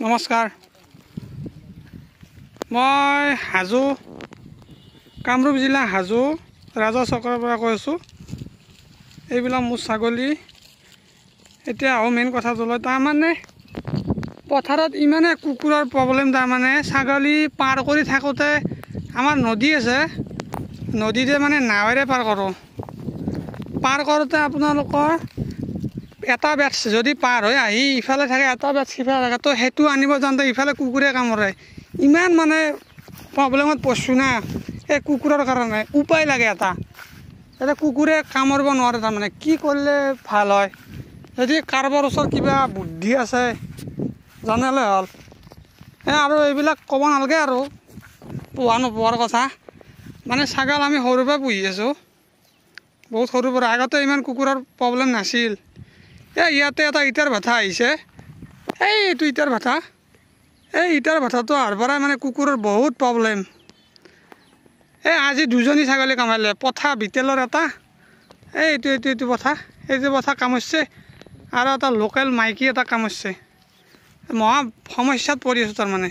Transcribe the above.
নমস্কাৰ মই হাজো কামৰূপ জিলা হাজো ৰাজা চকৰ পৰা কৈ আছোঁ। এইবিলাক মোৰ ছাগলী। এতিয়া মেইন কথাটো তাৰমানে পথাৰত ইমানে কুকুৰৰ প্ৰব্লেম। তাৰমানে ছাগলী পাৰ কৰি থাকোঁতে আমাৰ নদী আছে, নদীতে মানে নাৱেৰে পাৰ কৰোঁ। পাৰ কৰোঁতে আপোনালোকৰ এটা বেটছ যদি পাৰ হৈ আহি ইফালে থাকে, এটা বেটছ সিফালে থাকে, তো সেইটো আনিব যাওঁতে ইফালে কুকুৰে কামুৰে। ইমান মানে প্ৰব্লেমত পৰিছোঁ না এই কুকুৰৰ কাৰণে। উপায় লাগে এটা, এতিয়া কুকুৰে কামুৰিব নোৱাৰে। তাৰমানে কি কৰিলে ভাল হয়? যদি কাৰোবাৰ ওচৰত কিবা বুদ্ধি আছে জানিলে হ'ল। আৰু এইবিলাক ক'ব নালাগে আৰু পোহা নোপোহাৰ কথা। মানে ছাগল আমি সৰুৰ পৰা পুহি আছোঁ, বহুত সৰুৰ পৰা। আগতে ইমান কুকুৰৰ প্ৰব্লেম নাছিল। ইয়াতে এটা ইটাৰ ভাটা আহিছে, এইটো ইটাৰ ভাটা। এই ইটাৰ ভাটাটো অহাৰ পৰাই মানে কুকুৰৰ বহুত প্ৰব্লেম। আজি দুজনী ছাগলী কামুৰিলে, পঠা বিটেলৰ এটা, এইটো পঠা, এইটো পঠা কামুৰিছে, আৰু এটা লোকেল মাইকী এটা কামুৰিছে। মহা সমস্যাত পৰি আছোঁ তাৰমানে।